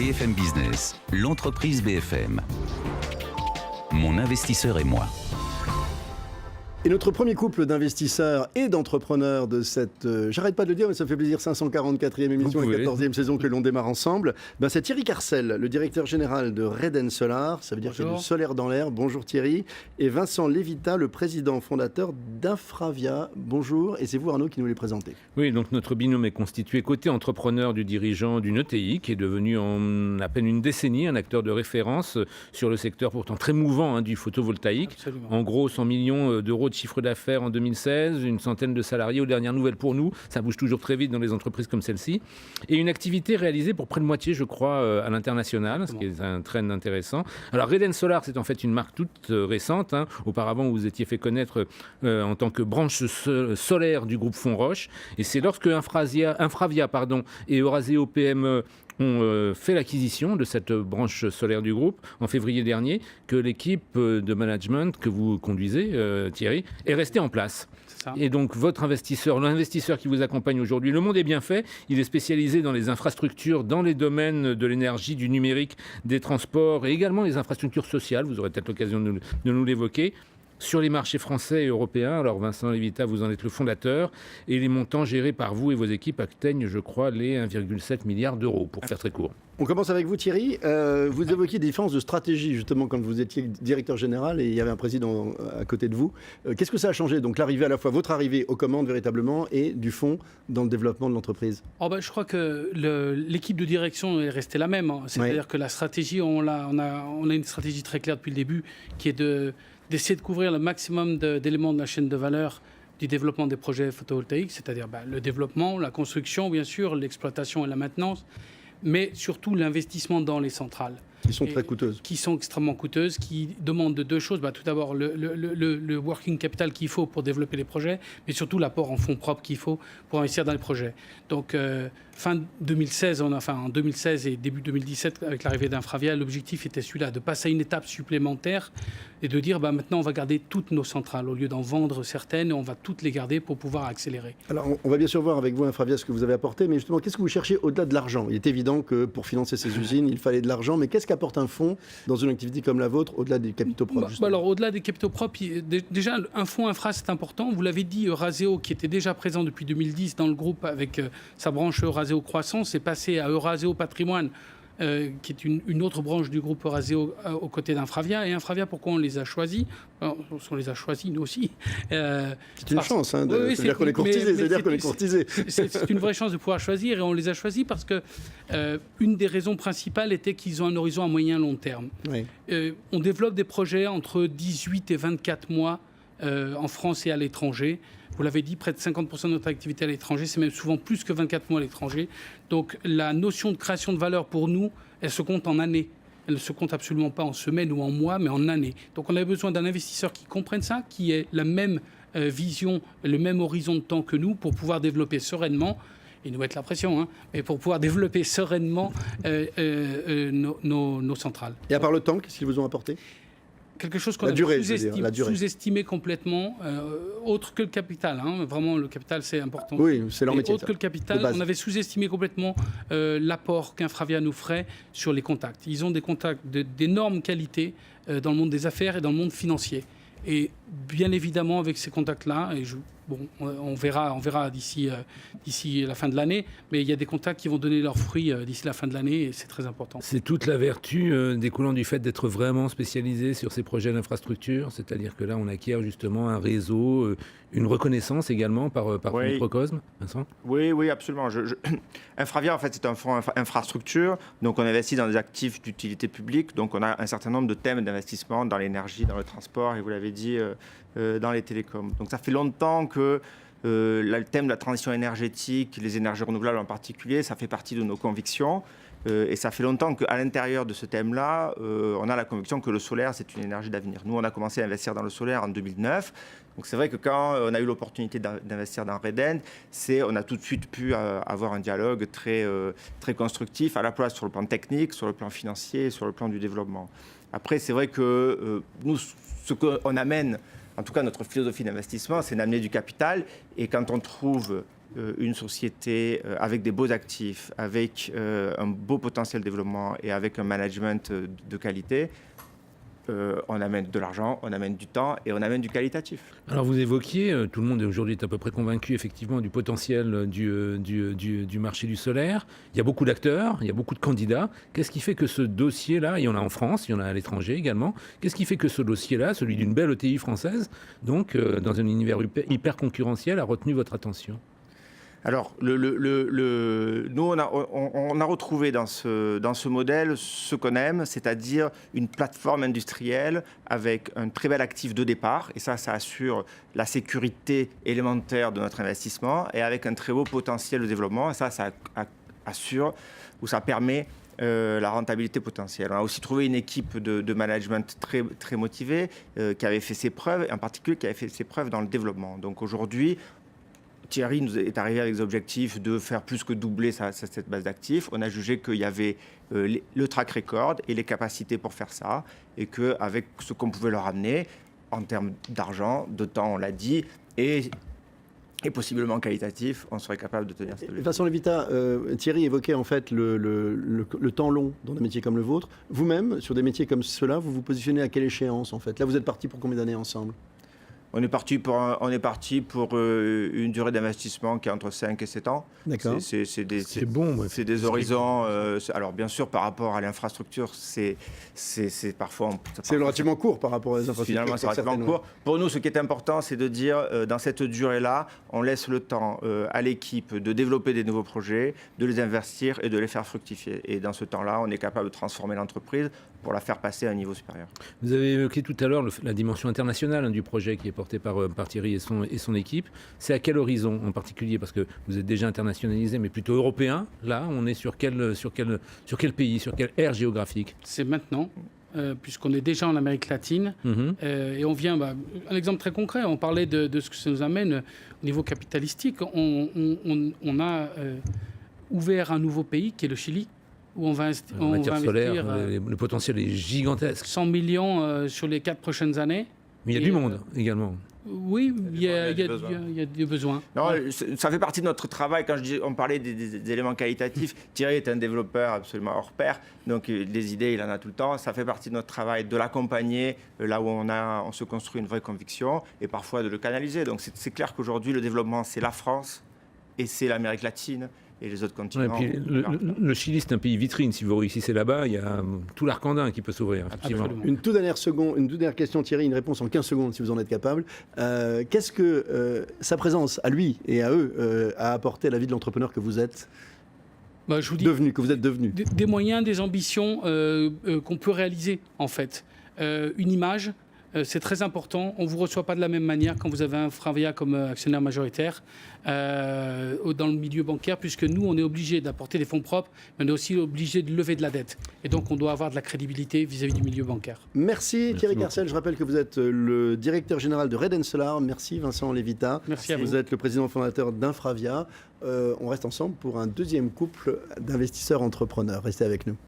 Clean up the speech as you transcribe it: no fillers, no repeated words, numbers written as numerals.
BFM Business, l'entreprise BFM. Mon investisseur et moi. Et notre premier couple d'investisseurs et d'entrepreneurs de cette, j'arrête pas de le dire, mais ça me fait plaisir, 544e émission et 14e saison que l'on démarre ensemble, c'est Thierry Carcel, le directeur général de Reden Solar, ça veut dire qu'il y a du solaire dans l'air. Bonjour Thierry. Et Vincent Lévita, le président fondateur d'Infravia. Bonjour, et c'est vous Arnaud qui nous les présentez. Oui, donc notre binôme est constitué côté entrepreneur du dirigeant d'une ETI qui est devenu en à peine une décennie un acteur de référence sur le secteur pourtant très mouvant du photovoltaïque. Absolument. En gros 100 millions d'euros de chiffre d'affaires en 2016, une centaine de salariés aux dernières nouvelles pour nous, ça bouge toujours très vite dans les entreprises comme celle-ci, et une activité réalisée pour près de moitié, je crois, à l'international, ce qui est un trend intéressant. Alors Reden Solar, c'est en fait une marque toute récente. Auparavant, vous vous étiez fait connaître en tant que branche solaire du groupe Fonroche, et c'est lorsque Infravia et Eurazeo PME ont fait l'acquisition de cette branche solaire du groupe en février dernier que l'équipe de management que vous conduisez, Thierry, est restée en place. Et donc votre investisseur, l'investisseur qui vous accompagne aujourd'hui, Le Monde est bien fait, il est spécialisé dans les infrastructures, dans les domaines de l'énergie, du numérique, des transports et également les infrastructures sociales, vous aurez peut-être l'occasion de nous l'évoquer. Sur les marchés français et européens, alors Vincent Lévita, vous en êtes le fondateur, et les montants gérés par vous et vos équipes atteignent, je crois, les 1,7 milliard d'euros, pour faire très court. On commence avec vous Thierry. Vous évoquiez des différences de stratégie, justement, quand vous étiez directeur général et il y avait un président à côté de vous. Qu'est-ce que ça a changé? Donc l'arrivée, à la fois votre arrivée aux commandes véritablement et du fond dans le développement de l'entreprise. Je crois que l'équipe de direction est restée la même. C'est-à-dire que la stratégie, on a une stratégie très claire depuis le début, qui est d'essayer de couvrir le maximum d'éléments de la chaîne de valeur du développement des projets photovoltaïques, c'est-à-dire le développement, la construction, bien sûr, l'exploitation et la maintenance, mais surtout l'investissement dans les centrales. Qui sont très coûteuses. Qui sont extrêmement coûteuses, qui demandent deux choses. Tout d'abord, le working capital qu'il faut pour développer les projets, mais surtout l'apport en fonds propres qu'il faut pour investir dans les projets. Donc, fin 2016, en 2016 et début 2017, avec l'arrivée d'Infravia, l'objectif était celui-là, de passer à une étape supplémentaire et de dire maintenant, on va garder toutes nos centrales. Au lieu d'en vendre certaines, on va toutes les garder pour pouvoir accélérer. Alors, on va bien sûr voir avec vous, Infravia, ce que vous avez apporté, mais justement, qu'est-ce que vous cherchez au-delà de l'argent? Il est évident que pour financer ces usines, il fallait de l'argent, mais qu'est-ce qu'apporte un fonds dans une activité comme la vôtre, au-delà des capitaux propres? Alors, au-delà des capitaux propres, déjà, un fonds infra, c'est important. Vous l'avez dit, Eurazeo, qui était déjà présent depuis 2010 dans le groupe avec sa branche Eurazeo Croissance, est passé à Eurazeo Patrimoine, qui est une autre branche du groupe Eurazeo aux côtés d'Infravia. Et Infravia, pourquoi on les a choisis? On les a choisis, nous aussi. C'est une chance, c'est-à-dire qu'on est courtisé. C'est-à-dire qu'on est courtisé. C'est une vraie chance de pouvoir choisir, et on les a choisis parce que une des raisons principales était qu'ils ont un horizon à moyen long terme. Oui. On développe des projets entre 18 et 24 mois en France et à l'étranger. Vous l'avez dit, près de 50% de notre activité à l'étranger, c'est même souvent plus que 24 mois à l'étranger. Donc la notion de création de valeur pour nous, elle se compte en années. Elle ne se compte absolument pas en semaines ou en mois, mais en années. Donc on a besoin d'un investisseur qui comprenne ça, qui ait la même vision, le même horizon de temps que nous pour pouvoir développer sereinement, et nous mettre la pression, mais pour pouvoir développer sereinement nos centrales. Et à part le temps, qu'est-ce qu'ils vous ont apporté? Quelque chose qu'on a sous-estimé complètement, autre que le capital. Vraiment, le capital, c'est important. Oui, c'est leur métier. Autre que le capital, on avait sous-estimé complètement l'apport qu'Infravia nous ferait sur les contacts. Ils ont des contacts d'énorme qualité dans le monde des affaires et dans le monde financier. Et bien évidemment, avec ces contacts-là, on verra d'ici la fin de l'année, mais il y a des contacts qui vont donner leurs fruits d'ici la fin de l'année, et c'est très important. C'est toute la vertu découlant du fait d'être vraiment spécialisé sur ces projets d'infrastructure, c'est-à-dire que là, on acquiert justement un réseau, une reconnaissance également par Microcosme, Vincent? Oui, absolument. Infravia, en fait, c'est un fonds infrastructure, donc on investit dans des actifs d'utilité publique, donc on a un certain nombre de thèmes d'investissement dans l'énergie, dans le transport, et vous l'avez dit, dans les télécoms. Donc ça fait longtemps que le thème de la transition énergétique, les énergies renouvelables en particulier, ça fait partie de nos convictions. Et ça fait longtemps qu'à l'intérieur de ce thème-là, on a la conviction que le solaire, c'est une énergie d'avenir. Nous, on a commencé à investir dans le solaire en 2009. Donc c'est vrai que quand on a eu l'opportunité d'investir dans Reden, on a tout de suite pu avoir un dialogue très constructif, à la fois sur le plan technique, sur le plan financier et sur le plan du développement. Après, c'est vrai que nous, ce qu'on amène, en tout cas notre philosophie d'investissement, c'est d'amener du capital. Et quand on trouve une société avec des beaux actifs, avec un beau potentiel de développement et avec un management de qualité, on amène de l'argent, on amène du temps et on amène du qualitatif. Alors vous évoquiez, tout le monde aujourd'hui est à peu près convaincu effectivement du potentiel du marché du solaire. Il y a beaucoup d'acteurs, il y a beaucoup de candidats. Qu'est-ce qui fait que ce dossier-là, il y en a en France, il y en a à l'étranger également, qu'est-ce qui fait que ce dossier-là, celui d'une belle ETI française, donc dans un univers hyper concurrentiel, a retenu votre attention ? Alors, nous, on a retrouvé dans ce modèle ce qu'on aime, c'est-à-dire une plateforme industrielle avec un très bel actif de départ, et ça assure la sécurité élémentaire de notre investissement, et avec un très beau potentiel de développement, et ça assure ou ça permet la rentabilité potentielle. On a aussi trouvé une équipe de management très, très motivée qui avait fait ses preuves, et en particulier qui avait fait ses preuves dans le développement. Donc aujourd'hui, Thierry nous est arrivé avec des objectifs de faire plus que doubler cette base d'actifs. On a jugé qu'il y avait le track record et les capacités pour faire ça, et qu'avec ce qu'on pouvait leur amener en termes d'argent, de temps, on l'a dit, et possiblement qualitatif, on serait capable de tenir cette objectif. Vincent Lévita, Thierry évoquait en fait le temps long dans des métiers comme le vôtre. Vous-même, sur des métiers comme ceux-là, vous vous positionnez à quelle échéance en fait ? Là, vous êtes parti pour combien d'années ensemble ? On est parti pour une durée d'investissement qui est entre 5 et 7 ans. D'accord. C'est bon. Ouais. C'est des horizons. Alors, bien sûr, par rapport à l'infrastructure, c'est parfois. C'est relativement court par rapport aux infrastructures. Finalement, c'est relativement court. Pour nous, ce qui est important, c'est de dire, dans cette durée-là, on laisse le temps à l'équipe de développer des nouveaux projets, de les investir et de les faire fructifier. Et dans ce temps-là, on est capable de transformer l'entreprise pour la faire passer à un niveau supérieur. Vous avez évoqué tout à l'heure la dimension internationale du projet qui est porté par Thierry et son équipe. C'est à quel horizon en particulier ? Parce que vous êtes déjà internationalisé, mais plutôt européen. Là, on est sur quel pays, sur quelle aire géographique ? C'est maintenant. Puisqu'on est déjà en Amérique latine, et on vient, un exemple très concret, on parlait de ce que ça nous amène au niveau capitalistique. On a ouvert un nouveau pays qui est le Chili, où on va investir solaire, le potentiel est gigantesque. 100 millions sur les 4 prochaines années. Mais il y a du monde également. Oui, il y a des besoins. Non, ça fait partie de notre travail. Quand on parlait des éléments qualitatifs, Thierry est un développeur absolument hors pair. Donc, des idées, il en a tout le temps. Ça fait partie de notre travail de l'accompagner là où on se construit une vraie conviction et parfois de le canaliser. Donc, c'est clair qu'aujourd'hui, le développement, c'est la France et c'est l'Amérique latine. Et les autres continents. Ouais, le Chili, c'est un pays vitrine. Si vous réussissez là-bas, il y a tout l'arcandin qui peut s'ouvrir. Une toute dernière question, Thierry, une réponse en 15 secondes si vous en êtes capable. Qu'est-ce que sa présence à lui et à eux a apporté à la vie de l'entrepreneur que vous êtes que vous êtes devenu ? Des moyens, des ambitions qu'on peut réaliser, en fait. Une image. C'est très important. On ne vous reçoit pas de la même manière quand vous avez un Fravia comme actionnaire majoritaire dans le milieu bancaire, puisque nous, on est obligé d'apporter des fonds propres, mais on est aussi obligé de lever de la dette. Et donc, on doit avoir de la crédibilité vis-à-vis du milieu bancaire. Merci Thierry Carcel. Je rappelle que vous êtes le directeur général de Reden Solar. Merci Vincent Lévita. Merci à vous. Vous êtes le président fondateur d'Infravia. On reste ensemble pour un deuxième couple d'investisseurs entrepreneurs. Restez avec nous.